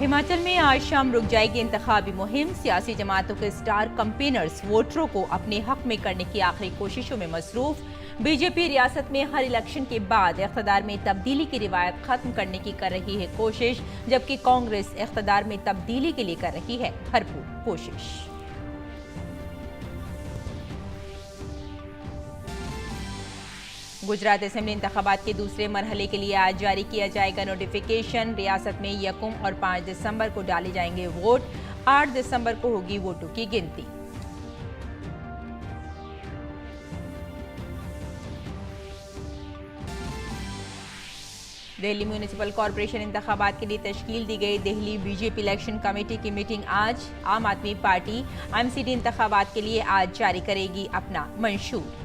हिमाचल में आज शाम रुक जाएगी इंतखाबी मुहिम। सियासी जमातों के स्टार कैंपेनर्स वोटरों को अपने हक में करने की आखिरी कोशिशों में मसरूफ। बीजेपी रियासत में हर इलेक्शन के बाद इख्तिदार में तब्दीली की रिवायत खत्म करने की कर रही है कोशिश, जबकि कांग्रेस इख्तिदार में तब्दीली के लिए कर रही है भरपूर कोशिश। गुजरात असेंबली इंतखाबात के दूसरे मरहले के लिए आज जारी किया जाएगा नोटिफिकेशन। रियासत में 1 और 5 दिसंबर को डाले जाएंगे वोट। 8 दिसंबर को होगी वोटों की गिनती। दिल्ली म्यूनिसिपल कॉरपोरेशन इंतखाबात के लिए तश्कील दी गई दिल्ली बीजेपी इलेक्शन कमेटी की मीटिंग आज। आम आदमी पार्टी एमसीडी इंतखाबात के लिए आज जारी करेगी अपना मंशूर।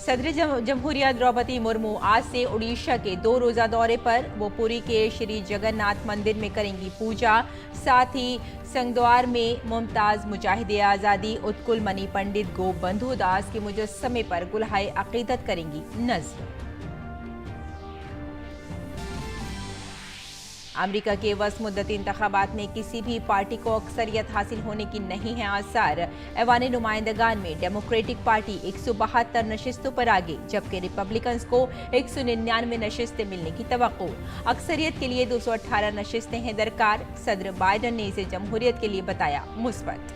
सदर जमहूरिया द्रौपदी मुर्मू आज से उड़ीसा के 2 रोजा दौरे पर। वो पुरी के श्री जगन्नाथ मंदिर में करेंगी पूजा। साथ ही संगद्वार में मुमताज मुजाहिदे आज़ादी उत्कुल मणि पंडित गोबंधु दास के मुजस्समे पर गुलहाए अकीदत करेंगी नज़र। अमेरिका के वस्त मुद्दती इंतखाबात में किसी भी पार्टी को अक्सरियत हासिल होने की नहीं है आसार। ऐवान नुमाइंदगान में डेमोक्रेटिक पार्टी 172 नशिस्तों पर आगे, जबकि रिपब्लिकन्स को 199 नशिस्तें मिलने की तवक्को। अक्सरियत के लिए 218 नशिस्तें हैं दरकार। सदर बाइडन ने इसे जमहूरियत के लिए बताया मुस्बत।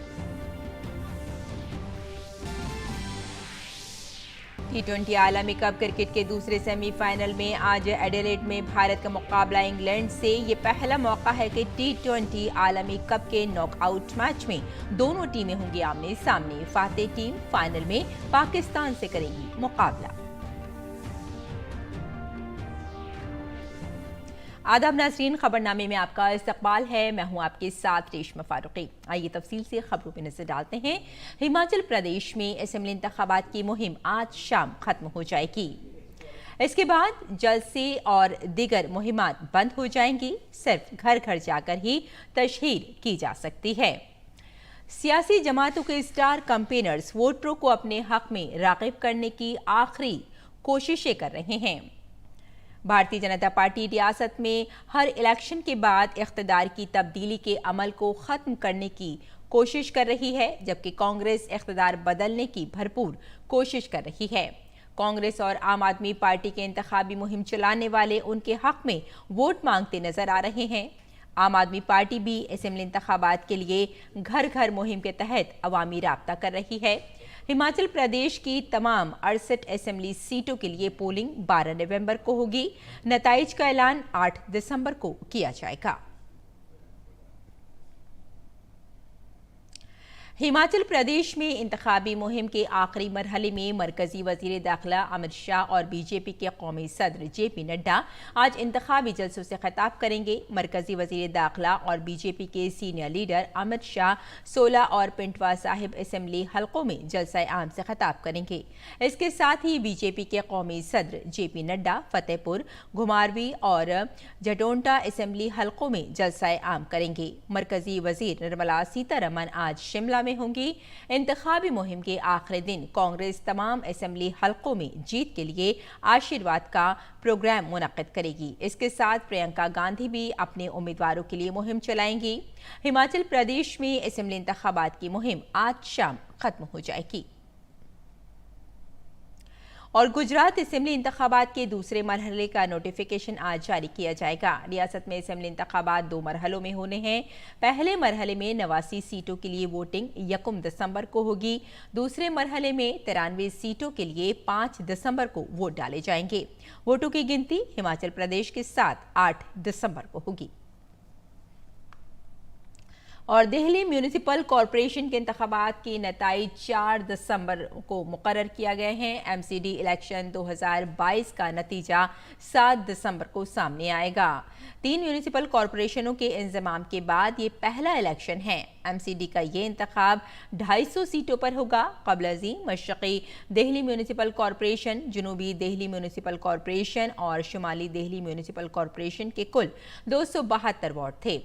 T20 आलमी कप क्रिकेट के दूसरे सेमीफाइनल में आज एडिलेड में भारत का मुकाबला इंग्लैंड से। ये पहला मौका है कि T20 आलमी कप के नॉकआउट मैच में दोनों टीमें होंगी आमने सामने। फातेह टीम फाइनल में पाकिस्तान से करेगी मुकाबला। आदाब नाज़रीन, खबरनामे में आपका इस्तकबाल है। मैं हूं आपके साथ रेशमा फारूकी। आइए तफसील से खबरों पर नजर डालते हैं। हिमाचल प्रदेश में असेंबली इंतखाबात की मुहिम आज शाम खत्म हो जाएगी। इसके बाद जलसे और दीगर मुहिमात बंद हो जाएंगी। सिर्फ घर घर जाकर ही तशहीर की जा सकती है। सियासी जमातों के स्टार कैंपेनर्स वोटरों को अपने हक में राग़िब करने की आखिरी कोशिशें कर रहे हैं। भारतीय जनता पार्टी रियासत में हर इलेक्शन के बाद इख्तिदार की तब्दीली के अमल को ख़त्म करने की कोशिश कर रही है, जबकि कांग्रेस इख्तिदार बदलने की भरपूर कोशिश कर रही है। कांग्रेस और आम आदमी पार्टी के इंतखाबी मुहिम चलाने वाले उनके हक में वोट मांगते नजर आ रहे हैं। आम आदमी पार्टी भी असेंबली इंतखाबात के लिए घर घर मुहिम के तहत अवामी राब्ता कर रही है। हिमाचल प्रदेश की तमाम 68 असेंबली सीटों के लिए पोलिंग 12 नवंबर को होगी। नताइज का ऐलान 8 दिसंबर को किया जाएगा। हिमाचल प्रदेश में इंतखाबी मुहिम के आखिरी मरहले में मरकजी वजीर दाखिला अमित शाह और बीजेपी के कौमी सदर जेपी नड्डा आज इंतखाबी जलसों से खिताब करेंगे। मरकजी वजीर दाखिला और बीजेपी के सीनियर लीडर अमित शाह 16 और पिंटवा साहिब असेंबली हलकों में जलसा आम से खिताब करेंगे। इसके साथ ही बीजेपी के कौमी सदर जेपी नड्डा फतेहपुर, घुमारवी और जटोंटा असेंबली हलकों में जलसा आम करेंगे। मरकजी वजीर निर्मला सीतारमण आज शिमला में होंगी। इंतखाबी मुहिम के आखिरी दिन कांग्रेस तमाम असेंबली हलकों में जीत के लिए आशीर्वाद का प्रोग्राम मुनक्किद करेगी। इसके साथ प्रियंका गांधी भी अपने उम्मीदवारों के लिए मुहिम चलाएंगी। हिमाचल प्रदेश में असेंबली इंतखाबात की मुहिम आज शाम खत्म हो जाएगी। और गुजरात असेंबली इंतखाबात के दूसरे मरहले का नोटिफिकेशन आज जारी किया जाएगा। रियासत में असेंबली इंतखाबात 2 मरहलों में होने हैं। पहले मरहले में 89 सीटों के लिए वोटिंग 1 दिसंबर को होगी। दूसरे मरहले में 93 सीटों के लिए 5 दिसंबर को वोट डाले जाएंगे। वोटों की गिनती हिमाचल प्रदेश के साथ 8 दिसंबर को होगी। और दिल्ली म्यूनिसिपल कॉरपोरेशन के इंतखाबात की नताइज 4 दिसंबर को मुकर्रर किया गए हैं। एमसीडी इलेक्शन 2022 का नतीजा 7 दिसंबर को सामने आएगा। 3 म्यूनिसिपल कॉरपोरेशनों के इंजमाम के बाद ये पहला इलेक्शन है। MCD का ये इंतखाब 250 सीटों पर होगा। क़ब्ल अज़ीम मशरक़ी दिल्ली म्यूनिसिपल कॉरपोरेशन, जनूबी दिल्ली म्यूनिसिपल कॉरपोरेशन और शुमाली दिल्ली म्यूनिसिपल कॉरपोरेशन के कुल 272 वार्ड थे।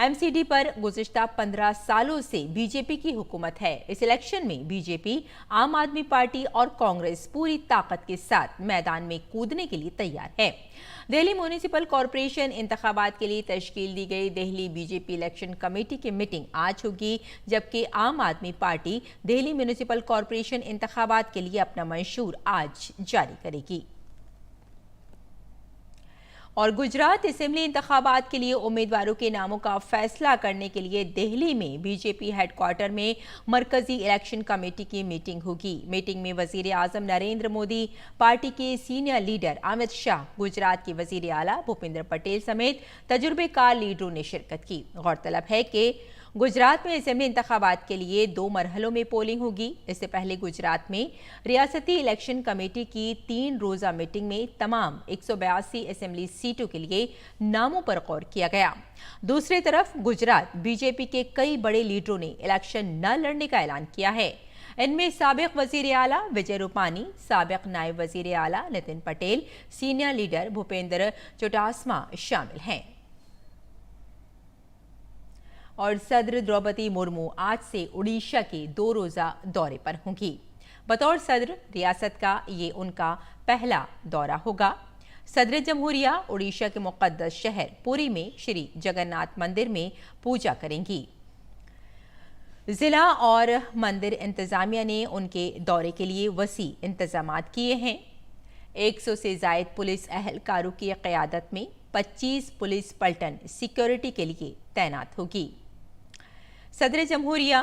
MCD पर गुज़िश्ता 15 सालों से बीजेपी की हुकूमत है। इस इलेक्शन में बीजेपी, आम आदमी पार्टी और कांग्रेस पूरी ताकत के साथ मैदान में कूदने के लिए तैयार है। दिल्ली म्यूनिसिपल कॉरपोरेशन इंतखाबात के लिए तश्कील दी गई दिल्ली बीजेपी इलेक्शन कमेटी की मीटिंग आज होगी, जबकि आम आदमी पार्टी दिल्ली म्यूनिसिपल कॉरपोरेशन इंतखाबात के लिए अपना मंशूर आज जारी करेगी। और गुजरात असेंबली इंतखाबात के लिए उम्मीदवारों के नामों का फैसला करने के लिए दिल्ली में बीजेपी हेडक्वार्टर में मरकजी इलेक्शन कमेटी की मीटिंग होगी। मीटिंग में वजीर आजम नरेंद्र मोदी, पार्टी के सीनियर लीडर अमित शाह, गुजरात के वजीर आला भूपेंद्र पटेल समेत तजुर्बेकार लीडरों ने शिरकत की। गौरतलब है कि गुजरात में असेंबली इंतखाबात के लिए 2 मरहलों में पोलिंग होगी। इससे पहले गुजरात में रियासती इलेक्शन कमेटी की 3 रोज़ा मीटिंग में तमाम 182 असेंबली सीटों के लिए नामों पर गौर किया गया। दूसरी तरफ गुजरात बीजेपी के कई बड़े लीडरों ने इलेक्शन न लड़ने का ऐलान किया है। इनमें साबिक वजीर आला विजय रूपानी, साबिक नायब वजीर आला नितिन पटेल, सीनियर लीडर भूपेंद्र चौटासमा शामिल हैं। और सदर द्रौपदी मुर्मू आज से उड़ीसा के 2 रोज़ा दौरे पर होंगी। बतौर सदर रियासत का ये उनका पहला दौरा होगा। सदर जमहूरिया उड़ीसा के मुक़द्दस शहर पुरी में श्री जगन्नाथ मंदिर में पूजा करेंगी। जिला और मंदिर इंतजामिया ने उनके दौरे के लिए वसी इंतजामात किए हैं। 100 से ज़ायद पुलिस अहलकारों की क़यादत में 25 पुलिस पलटन सिक्योरिटी के लिए तैनात होगी। सदर जमहूरिया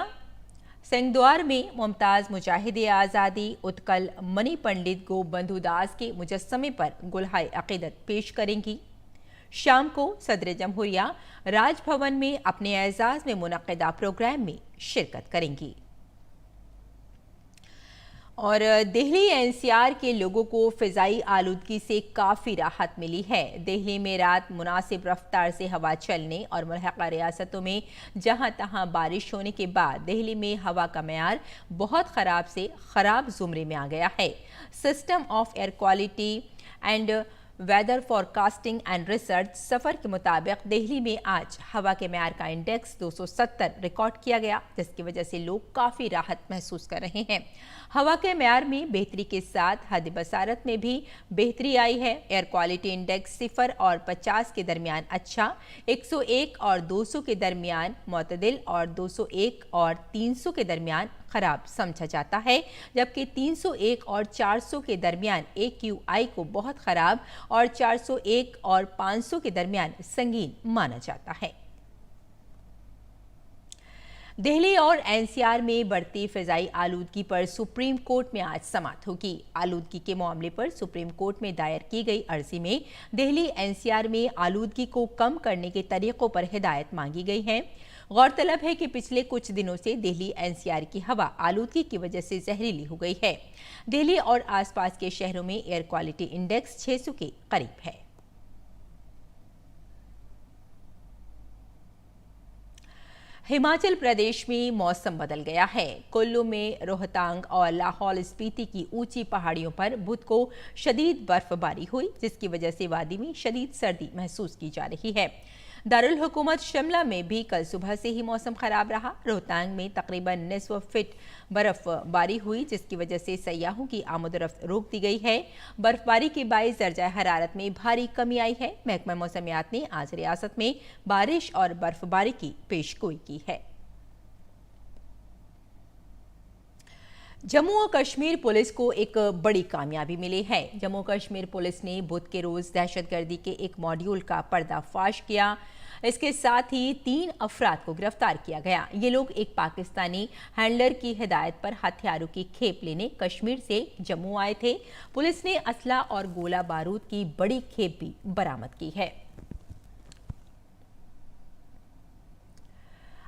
सिंहद्वार में मुमताज़ मुजाहिदे आज़ादी उत्कल मणि पंडित गोपबंधु दास के मुजस्समे पर गुलहाए अक़ीदत पेश करेंगी। शाम को सदर जमहूरिया राजभवन में अपने एजाज़ में मुनक़्क़िदा प्रोग्राम में शिरकत करेंगी। और दिल्ली NCR के लोगों को फ़िज़ाई आलूदगी से काफ़ी राहत मिली है। दिल्ली में रात मुनासिब रफ्तार से हवा चलने और मुल्हक़ा रियासतों में जहां तहां बारिश होने के बाद दिल्ली में हवा का मेयार बहुत ख़राब से ख़राब ज़ुमरे में आ गया है। System of air quality and weather forecasting and research SAFAR के मुताबिक दिल्ली में आज हवा के मेयार का इंडेक्स 270 रिकॉर्ड किया गया, जिसकी वजह से लोग काफ़ी राहत महसूस कर रहे हैं। हवा के मेयार में बेहतरी के साथ हद बसारत में भी बेहतरी आई है। एयर क्वालिटी इंडेक्स 0 और 50 के दरमियान अच्छा, 101 और 200 के दरमियान मोतदिल और 201 और 300 के दरमियान खराब समझा जाता है, जबकि 301 और 400 के दरमियान AQI को बहुत खराब और 401 और 500 के दरमियान संगीन माना जाता है। दिल्ली और NCR में बढ़ती फ़िज़ाई आलूदगी पर सुप्रीम कोर्ट में आज समाअत होगी। आलूदगी के मामले पर सुप्रीम कोर्ट में दायर की गई अर्जी में दिल्ली NCR में आलूदगी को कम करने के तरीक़ों पर हिदायत मांगी गई है। गौरतलब है कि पिछले कुछ दिनों से दिल्ली NCR की हवा आलूदगी की वजह से जहरीली हो गई है। दिल्ली और आसपास के शहरों में एयर क्वालिटी इंडेक्स 600 के करीब है। हिमाचल प्रदेश में मौसम बदल गया है। कुल्लू में रोहतांग और लाहौल स्पीति की ऊंची पहाड़ियों पर बुध को शदीद बर्फबारी हुई, जिसकी वजह से वादी में शदीद सर्दी महसूस की जा रही है। दारुल हुकूमत शिमला में भी कल सुबह से ही मौसम खराब रहा। रोहतांग में तकरीबन निस्फ फीट बर्फबारी हुई, जिसकी वजह से सयाहों की आमद-ओ-रफ्त रोक दी गई है। बर्फबारी के बायस दर्जा हरारत में भारी कमी आई है। महकमा मौसमियात ने आज रियासत में बारिश और बर्फबारी की पेशगोई की है। जम्मू और कश्मीर पुलिस को एक बड़ी कामयाबी मिली है। जम्मू कश्मीर पुलिस ने बुध के रोज दहशतगर्दी के एक मॉड्यूल का पर्दाफाश किया। इसके साथ ही 3 अफराद को गिरफ्तार किया गया। ये लोग एक पाकिस्तानी हैंडलर की हिदायत पर हथियारों की खेप लेने कश्मीर से जम्मू आए थे। पुलिस ने असला और गोला बारूद की बड़ी खेप भी बरामद की है।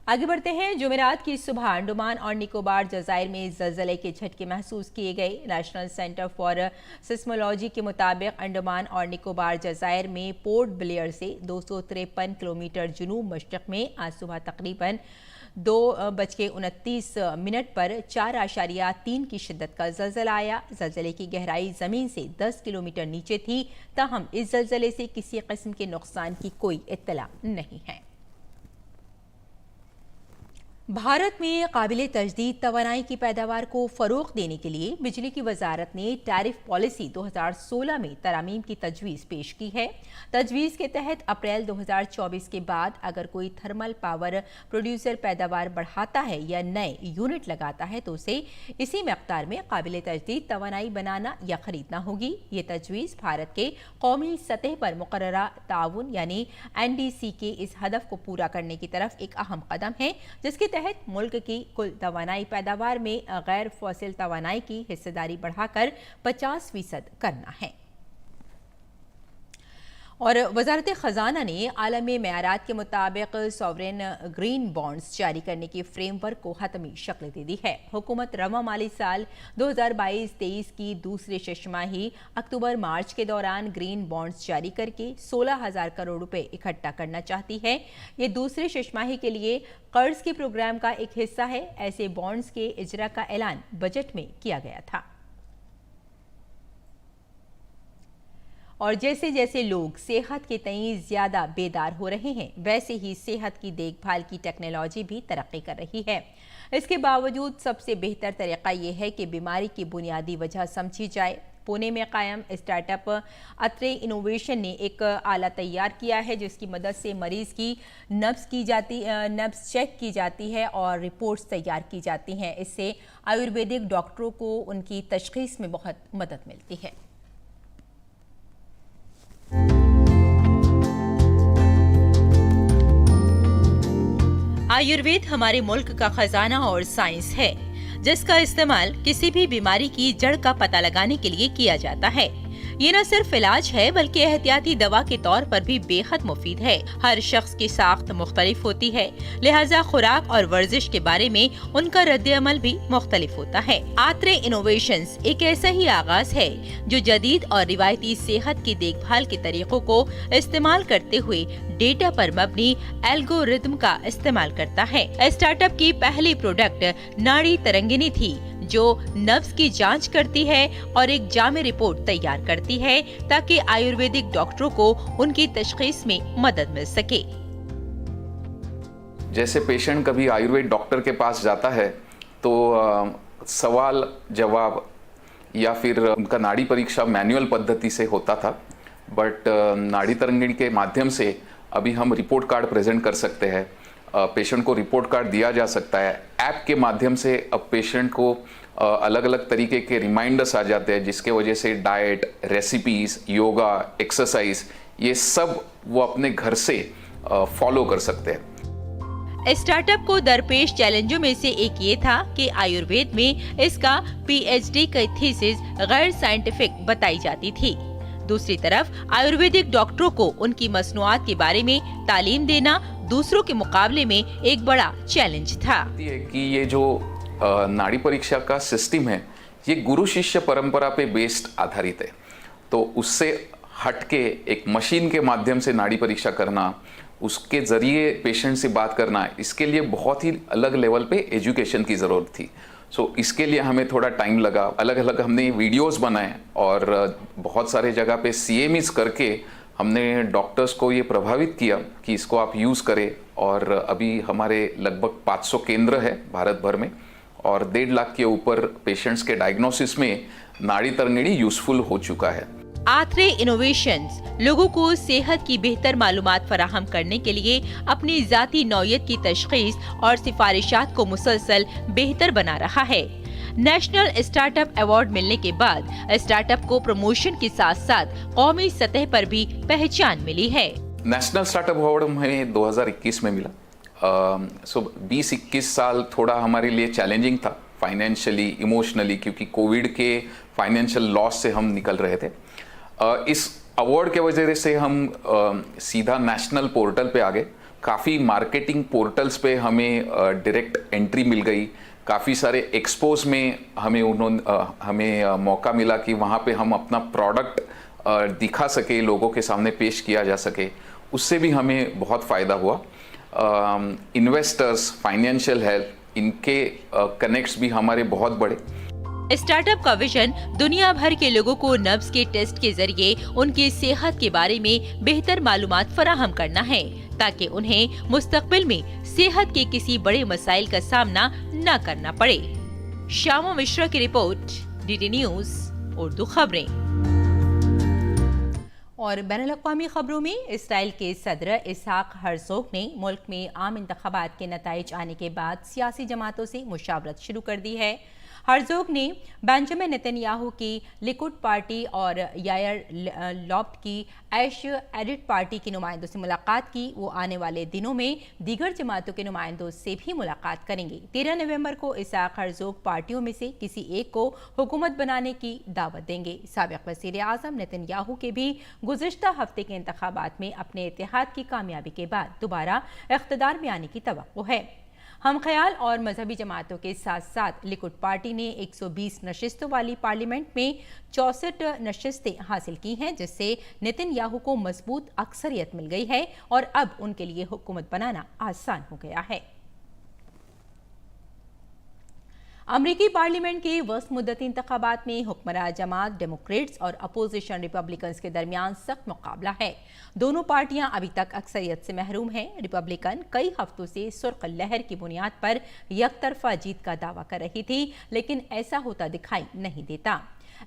आगे बढ़ते हैं। जुमेरात की सुबह अंडमान और निकोबार जजायर में जलजले के झटके महसूस किए गए। नेशनल सेंटर फॉर सिस्मोलॉजी के मुताबिक अंडमान और निकोबार जजायर में पोर्ट ब्लेयर से 253 किलोमीटर जुनूब मशरक में आज सुबह तकरीबन 2:29 पर 4.3 की शिद्दत का जलजला आया। जलजले की गहराई जमीन से 10 किलोमीटर नीचे थी, ताहम इस जलजले से किसी किस्म के नुकसान की कोई इत्तला नहीं है। भारत में काबिल तजदीद तवानाई की पैदावार को फ़रोग़ देने के लिए बिजली की वजारत ने टैरिफ पॉलिसी 2016 में तरमीम की तजवीज़ पेश की है। तजवीज़ के तहत अप्रैल 2024 के बाद अगर कोई थर्मल पावर प्रोड्यूसर पैदावार बढ़ाता है या नए यूनिट लगाता है तो उसे इसी मकदार में काबिल तजदीद तवानाई बनाना या खरीदना होगी। ये तजवीज़ भारत के कौमी सतह पर मुकर्ररा ताउन यानी NDC के इस हदफ को पूरा करने की तरफ एक अहम कदम है, जिसके तहत मुल्क की कुल तवानाई पैदावार में गैर फॉसिल तवानाई की हिस्सेदारी बढ़ाकर 50% करना है। और वजारत ख़जाना ने आलमी मेयारात के मुताबिक सॉवरेन ग्रीन बॉन्ड्स जारी करने की फ्रेमवर्क को हतमी शक्ल दे दी है। हुकूमत रवा माली साल 2022-23 की दूसरे छमाही अक्टूबर-मार्च के दौरान ग्रीन बॉन्ड्स जारी करके 16,000 करोड़ रुपए इकट्ठा करना चाहती है। ये दूसरे छमाही के लिए कर्ज के प्रोग्राम का एक हिस्सा है। ऐसे बॉन्ड्स के इजरा का ऐलान बजट में किया गया था। और जैसे जैसे लोग सेहत के तई ज्यादा बेदार हो रहे हैं, वैसे ही सेहत की देखभाल की टेक्नोलॉजी भी तरक्की कर रही है। इसके बावजूद सबसे बेहतर तरीका यह है कि बीमारी की बुनियादी वजह समझी जाए। पुणे में कायम स्टार्टअप अत्रे इनोवेशन ने एक आला तैयार किया है, जिसकी मदद से मरीज की नब्ज चेक की जाती है और रिपोर्ट्स तैयार की जाती हैं। इससे आयुर्वेदिक डॉक्टरों को उनकी तशखीस में बहुत मदद मिलती है। आयुर्वेद हमारे मुल्क का खजाना और साइंस है, जिसका इस्तेमाल किसी भी बीमारी की जड़ का पता लगाने के लिए किया जाता है। ये न सिर्फ इलाज है बल्कि एहतियाती दवा के तौर पर भी बेहद मुफीद है। हर शख्स की साख्त मुख्तलिफ होती है, लिहाजा खुराक और वर्जिश के बारे में उनका रद्द-ए-अमल भी मुख्तलिफ होता है। आत्रे इनोवेशंस एक ऐसा ही आगाज है जो जदीद और रिवायती सेहत की देखभाल के तरीकों को इस्तेमाल करते हुए डेटा पर मबनी एल्गोरिथम का इस्तेमाल करता है। स्टार्टअप की पहली प्रोडक्ट नाड़ी तरंगिनी थी, जो नब्ज की जांच करती है और एक जामे रिपोर्ट तैयार करती है ताकि आयुर्वेदिक डॉक्टरों को उनकी तशखीस में मदद मिल सके। जैसे पेशेंट कभी आयुर्वेद डॉक्टर के पास जाता है तो सवाल जवाब या फिर उनका नाड़ी परीक्षा मैनुअल पद्धति से होता था, बट नाड़ी तरंगिणी के माध्यम से अभी हम रिपोर्ट कार्ड प्रेजेंट कर सकते हैं। पेशेंट को रिपोर्ट कार्ड दिया जा सकता है। ऐप के माध्यम से अब पेशेंट को अलग अलग तरीके के रिमाइंडर्स आ जाते हैं, जिसके वजह से डाइट, रेसिपीज, योगा, एक्सरसाइज, ये सब वो अपने घर से फॉलो कर सकते हैं। स्टार्टअप को दरपेश चैलेंजों में से एक ये था कि आयुर्वेद में इसका PhD की थीसिस गैर साइंटिफिक बताई जाती थी। दूसरी तरफ आयुर्वेदिक डॉक्टरों को उनकी मसनूआत के बारे में तालीम देना दूसरों के मुकाबले में एक बड़ा चैलेंज था। कि ये जो नाड़ी परीक्षा का सिस्टम है, ये गुरु शिष्य परंपरा पे बेस्ड आधारित है, तो उससे हटके एक मशीन के माध्यम से नाड़ी परीक्षा करना, उसके जरिए पेशेंट से बात करना, इसके लिए बहुत ही अलग लेवल पे एजुकेशन की ज़रूरत थी। सो इसके लिए हमें थोड़ा टाइम लगा। अलग अलग हमने वीडियोस बनाए और बहुत सारे जगह पे CMEs करके हमने डॉक्टर्स को ये प्रभावित किया कि इसको आप यूज़ करें। और अभी हमारे लगभग 500 केंद्र है भारत भर में और 1.5 लाख के ऊपर पेशेंट्स के डायग्नोसिस में नाड़ी तरंगिणी यूजफुल हो चुका है। आत्रे इनोवेशंस लोगों को सेहत की बेहतर मालूमात फराहम करने के लिए अपनी जाती नौयत की तशखीस और सिफारिशात को मुसलसल बेहतर बना रहा है। नेशनल स्टार्टअप अवार्ड मिलने के बाद स्टार्टअप को प्रमोशन के साथ साथ कौमी सतह पर भी पहचान मिली है। नेशनल स्टार्टअप अवार्ड हमें 2021 में मिला। 20-21 साल थोड़ा हमारे लिए चैलेंजिंग था फाइनेंशियली, इमोशनली, क्योंकि कोविड के फाइनेंशियल लॉस से हम निकल रहे थे। इस अवार्ड के वजह से हम सीधा नेशनल पोर्टल पे आ गए। काफ़ी मार्केटिंग पोर्टल्स पे हमें डायरेक्ट एंट्री मिल गई। काफ़ी सारे एक्सपोज में हमें मौका मिला कि वहाँ पे हम अपना प्रोडक्ट दिखा सके, लोगों के सामने पेश किया जा सके। उससे भी हमें बहुत फ़ायदा हुआ। इन्वेस्टर्स, फाइनेंशियल हेल्प, इनके कनेक्ट्स भी हमारे बहुत बड़े। स्टार्टअप का विजन दुनिया भर के लोगों को नब्ज के टेस्ट के जरिए उनकी सेहत के बारे में बेहतर मालूमात फराहम करना है, ताकि उन्हें मुस्तकबिल में सेहत के किसी बड़े मसाइल का सामना न करना पड़े। श्यामा मिश्रा की रिपोर्ट, डीडी न्यूज उर्दू खबरें। और बैनुल-अक़वामी खबरों में इसराइल के सदर इसहाक हर्ज़ोग ने मुल्क में आम इंतखाबात के नताइज आने के बाद सियासी जमातों से मुशावरत शुरू कर दी है। हर्ज़ोग ने बेंजामिन नेतन्याहू की लिकुड पार्टी और यायर लॉपिड की ऐश एडिट पार्टी के नुमाइंदों से मुलाकात की। वो आने वाले दिनों में दीगर जमातों के नुमाइंदों से भी मुलाकात करेंगे। 13 नवंबर को इसहाक हर्ज़ोग पार्टियों में से किसी एक को हुकूमत बनाने की दावत देंगे। साबिक़ वज़ीर आज़म नेतन्याहू के भी गुज़िश्ता हफ्ते के इंतखाबात में अपने इत्तेहाद की कामयाबी के बाद दोबारा इख्तिदार में आने की तवक्को है। हम ख्याल और मजहबी जमातों के साथ साथ लिकुड पार्टी ने 120 नशिस्तों वाली पार्लियामेंट में 64 नशिस्तें हासिल की हैं, जिससे नेतन्याहू को मजबूत अक्सरियत मिल गई है और अब उनके लिए हुकूमत बनाना आसान हो गया है। अमरीकी पार्लियामेंट के वस्त मुद्दती इंतखाबात में हुक्मरान जमात डेमोक्रेट्स और अपोजिशन रिपब्लिकन्स के दरमियान सख्त मुकाबला है। दोनों पार्टियां अभी तक अक्सरियत से महरूम हैं। रिपब्लिकन कई हफ्तों से सुर्ख लहर की बुनियाद पर यकतरफा जीत का दावा कर रही थी, लेकिन ऐसा होता दिखाई नहीं देता।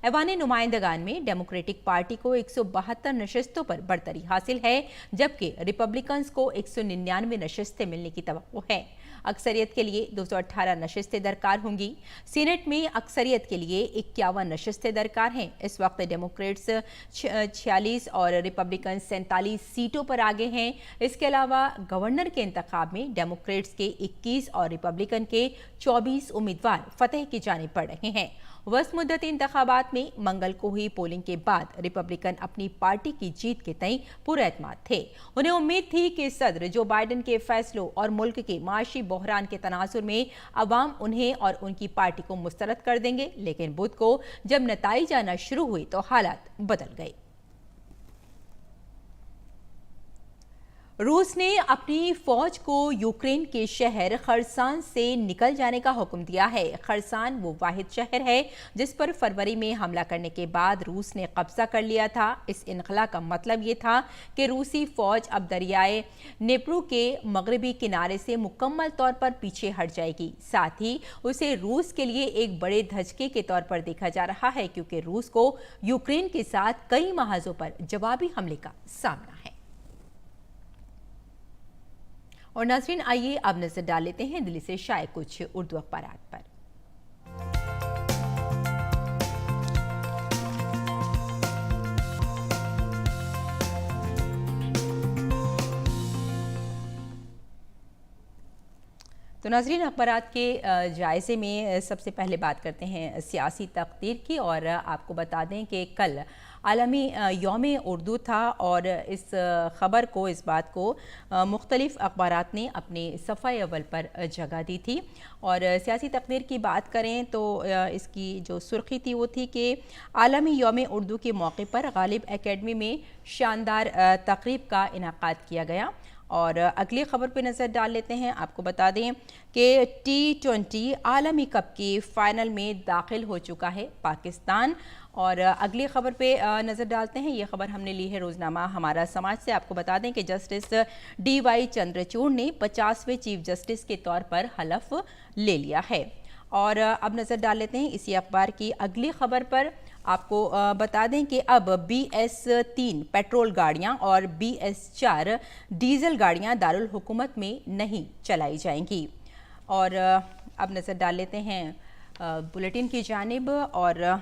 ऐवान नुमाइंदगान में डेमोक्रेटिक पार्टी को 172 नशिस्तों पर बढ़तरी हासिल है, जबकि रिपब्लिकन्स को 199 नशिस्तें मिलने की तवक्को है। अक्सरियत के लिए 218 नशिस्तें दरकार होंगी। सीनेट में अक्सरियत के लिए 51 नशिस्तें दरकार हैं। इस वक्त डेमोक्रेट्स 46 और रिपब्लिकन 47 सीटों पर आगे हैं। इसके अलावा गवर्नर के इंतखाब में डेमोक्रेट्स के 21 और रिपब्लिकन के 24 उम्मीदवार फतेह की जानिब बढ़ रहे हैं। वस्त मुद्दती इंतखाबात में मंगल को हुई पोलिंग के बाद रिपब्लिकन अपनी पार्टी की जीत के तय पुरएतमाद थे। उन्हें उम्मीद थी कि सदर जो बाइडेन के फैसलों और मुल्क के माशी बहरान के तनाजुर में अवाम उन्हें और उनकी पार्टी को मुस्तरद कर देंगे, लेकिन बुध को जब नताइज आना शुरू हुए तो हालात बदल गए। रूस ने अपनी फौज को यूक्रेन के शहर खरसान से निकल जाने का हुक्म दिया है। खरसान वो वाहिद शहर है जिस पर फरवरी में हमला करने के बाद रूस ने कब्जा कर लिया था। इस इनखला का मतलब ये था कि रूसी फौज अब दरियाए नेप्रू के मगरबी किनारे से मुकम्मल तौर पर पीछे हट जाएगी। साथ ही उसे रूस के लिए एक बड़े धचके के तौर पर देखा जा रहा है, क्योंकि रूस को यूक्रेन के साथ कई महाजों पर जवाबी हमले का सामना है। और नाज़रीन, आइए अब नजर डाल लेते हैं दिल्ली से शाये कुछ उर्दू अखबारात पर। तो नाज़रीन, अखबारात के जायज़े में सबसे पहले बात करते हैं सियासी तकदीर की, और आपको बता दें कि कल आलमी यौम उर्दू था और इस ख़बर को, इस बात को मुख्तलिफ अखबारात ने अपने सफ़ा अव्वल पर जगह दी थी। और सियासी तकदीर की बात करें तो इसकी जो सुर्खी थी वो थी कि आलमी यौम उर्दू के मौके पर गालिब एकेडमी में शानदार तकरीब का इनाक़ाद किया गया। और अगली खबर पे नज़र डाल लेते हैं। आपको बता दें कि T20 आलमी कप के फाइनल में दाखिल हो चुका है पाकिस्तान। और अगली खबर पे नज़र डालते हैं। ये खबर हमने ली है रोज़नामा हमारा समाज से। आपको बता दें कि जस्टिस DY चंद्रचूड़ ने 50वें चीफ जस्टिस के तौर पर हलफ ले लिया है। और अब नज़र डाल लेते हैं इसी अखबार की अगली खबर पर। आपको बता दें कि अब BS3 पेट्रोल गाड़ियां और BS4 डीजल गाड़ियां दारुल हुकूमत में नहीं चलाई जाएंगी। और अब नज़र डाल लेते हैं बुलेटिन की जानिब, और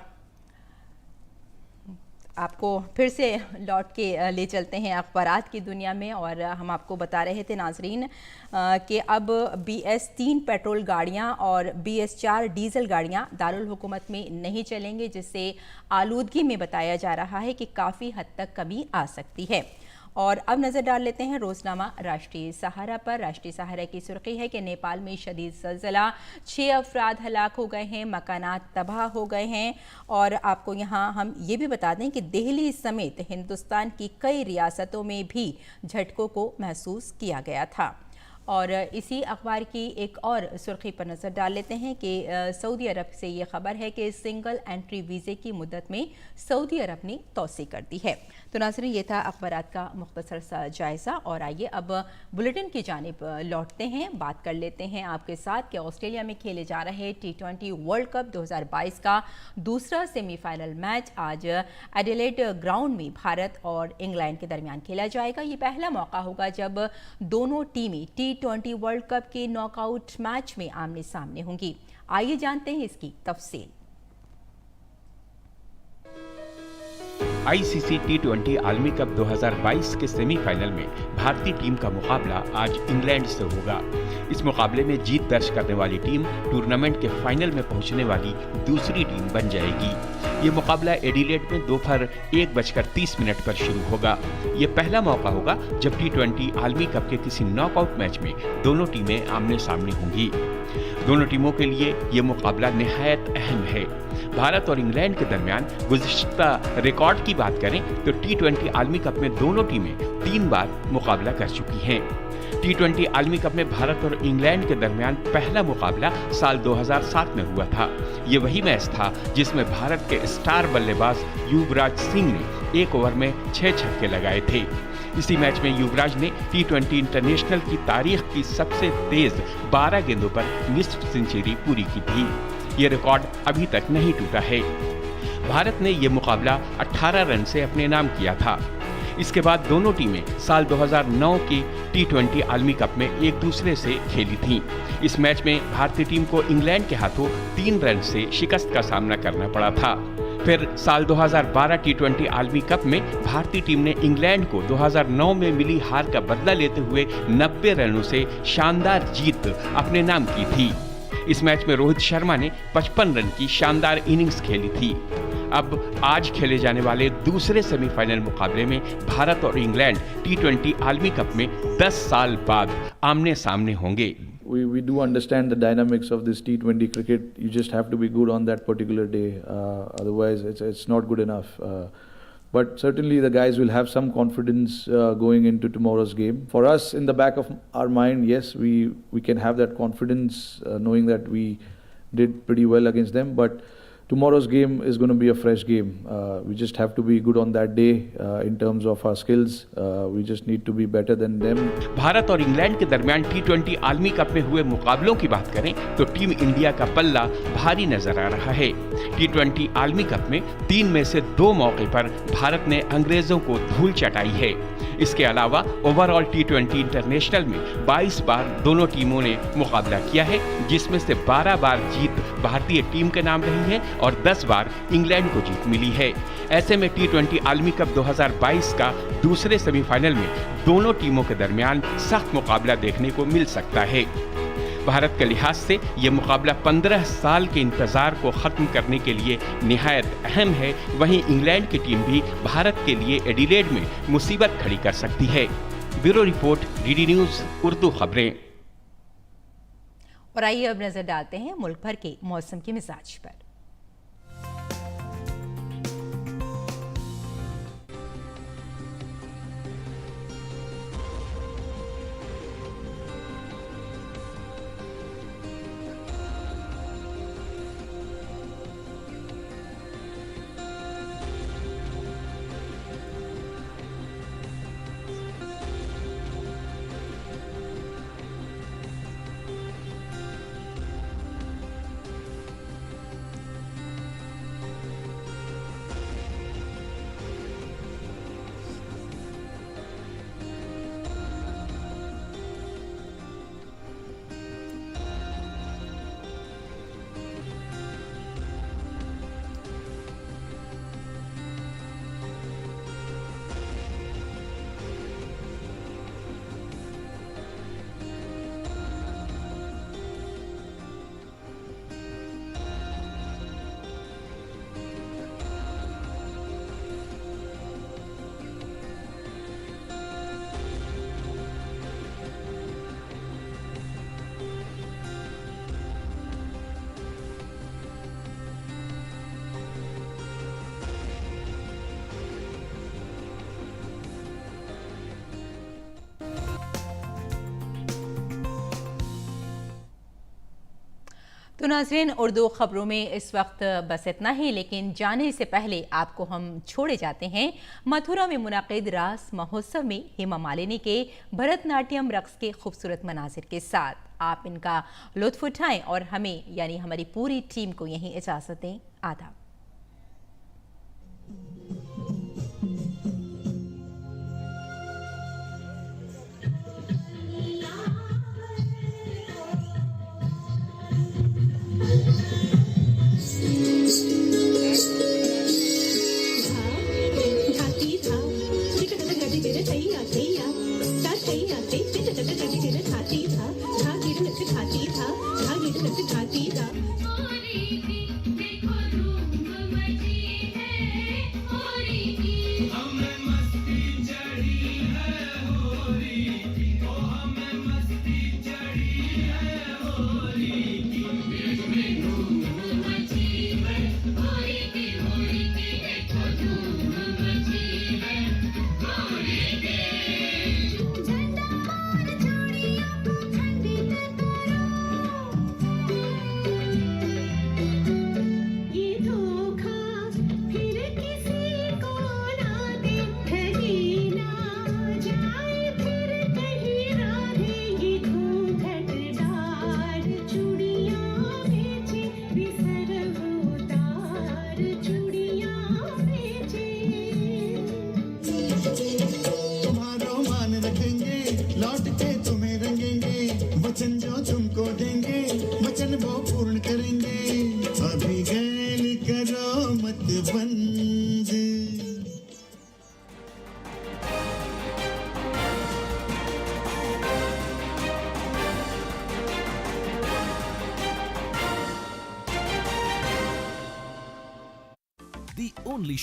आपको फिर से लौट के ले चलते हैं अखबारात की दुनिया में। और हम आपको बता रहे थे नाजरीन कि अब BS3 पेट्रोल गाड़ियां और BS4 डीजल गाड़ियां दारुल हुकूमत में नहीं चलेंगे, जिससे आलूदगी में बताया जा रहा है कि काफ़ी हद तक कमी आ सकती है। और अब नजर डाल लेते हैं रोजनामा राष्ट्रीय सहारा पर। राष्ट्रीय सहारा की सुर्खी है कि नेपाल में शदीद ज़लज़ला, 6 अफराद हलाक हो गए हैं, मकानात तबाह हो गए हैं। और आपको यहाँ हम ये भी बता दें कि दिल्ली समेत हिंदुस्तान की कई रियासतों में भी झटकों को महसूस किया गया था। और इसी अखबार की एक और सुर्खी पर नज़र डाल लेते हैं कि सऊदी अरब से ये खबर है कि सिंगल एंट्री वीज़े की मुद्दत में सऊदी अरब ने तोसी कर दी है। तो नाज़रीन, ये था अखबारात का मुख्तसर सा जायज़ा। और आइए अब बुलेटिन की जानिब लौटते हैं। बात कर लेते हैं आपके साथ कि ऑस्ट्रेलिया में खेले जा रहे T20 वर्ल्ड कप 2022 का दूसरा सेमीफाइनल मैच आज एडिलेड ग्राउंड में भारत और इंग्लैंड के दरमियान खेला जाएगा। ये पहला मौका होगा जब दोनों टीमें T20 वर्ल्ड कप के नॉकआउट मैच में आमने सामने होंगी। आइए जानते हैं इसकी तफसील। आईसीसी T20 आलमी कप 2022 के सेमीफाइनल में भारतीय टीम का मुकाबला आज इंग्लैंड से होगा। इस मुकाबले में जीत दर्ज करने वाली टीम टूर्नामेंट के फाइनल में पहुंचने वाली दूसरी टीम बन जाएगी। ये मुकाबला एडिलेड में दोपहर 1:30 पर शुरू होगा। ये पहला मौका होगा जब T20 आलमी कप के किसी नॉकआउट मैच में दोनों टीमें आमने सामने होंगी। दोनों टीमों के लिए ये मुकाबला निहायत अहम है। भारत और इंग्लैंड के दरमियान गुज़िश्ता रिकॉर्ड की बात करें तो T20 आलमी कप में दोनों टीमें 3 बार मुकाबला कर चुकी हैं। T20 आलमी कप में भारत और इंग्लैंड के दरमियान पहला मुकाबला साल 2007 में हुआ था। ये वही मैच था जिसमें भारत के स्टार बल्लेबाज युवराज सिंह ने 1 ओवर में 6 छक्के लगाए थे। इसी मैच में युवराज ने T20 इंटरनेशनल की तारीख की सबसे तेज 12 गेंदों पर मिस्ड सेंचुरी पूरी की थी। ये रिकॉर्ड अभी तक नहीं टूटा है। भारत ने ये मुकाबला 18 रन से अपने नाम किया था। इसके बाद दोनों टीमें साल 2009 के T20 आलमी कप में एक दूसरे से खेली थीं। इस मैच में भारतीय टीम को इंग्लैंड के हाथों 3 रन से शिकस्त का सामना करना पड़ा था। फिर साल 2012 T20 आलमी कप में भारतीय टीम ने इंग्लैंड को 2009 में मिली हार का बदला लेते हुए 90 रनों से शानदार जीत अपने नाम की थी। इस मैच में रोहित शर्मा ने 55 रन की शानदार इनिंग्स खेली थी। अब आज खेले जाने वाले दूसरे सेमीफाइनल मुकाबले में भारत और इंग्लैंड T20 आलमी कप में 10 साल बाद आमने सामने होंगे। We do understand the dynamics of this T20 cricket. You just have to be good on that particular day. Otherwise, it's not good enough. But certainly the guys will have some confidence going into tomorrow's game. For us, in the back of our mind, yes, we can have that confidence knowing that we did pretty well against them. But tomorrow's game is going to be a fresh game. We just have to be good on that day in terms of our skills. We just need to be better than them. Bharat और England के दरमियान T20 आलमी cup में हुए मुकाबलों की बात करें तो टीम इंडिया का पल्ला भारी नजर आ रहा है। T20 आलमी कप में 3 में से 2 मौके पर भारत ने अंग्रेजों को धूल चटाई है। इसके अलावा ओवरऑल T20 इंटरनेशनल में 22 बार दोनों टीमों ने मुकाबला किया है, जिसमें से 12 बार जीत भारतीय टीम के नाम रही है और 10 बार इंग्लैंड को जीत मिली है। ऐसे में T20 आलमी कप 2022 का दूसरे सेमीफाइनल में दोनों टीमों के दरमियान सख्त मुकाबला देखने को मिल सकता है। भारत के लिहाज से ये मुकाबला 15 साल के इंतजार को खत्म करने के लिए निहायत अहम है। वहीं इंग्लैंड की टीम भी भारत के लिए एडिलेड में मुसीबत खड़ी कर सकती है। Bureau report, DD news Urdu खबरें। और आइए अब नजर डालते हैं मुल्क भर के मौसम के मिजाज पर। तो नाज़रीन, उर्दू खबरों में इस वक्त बस इतना ही, लेकिन जाने से पहले आपको हम छोड़े जाते हैं मथुरा में मुनाकिद रास महोत्सव में हेमा मालिनी के भरतनाट्यम रक्स के खूबसूरत मनाजिर के साथ। आप इनका लुत्फ उठाएं और हमें यानी हमारी पूरी टीम को यहीं इजाज़त दें। आदाब। वचन जो तुमको देंगे, वचन वो पूर्ण करेंगे। अभी गैल करो मत बंद। The only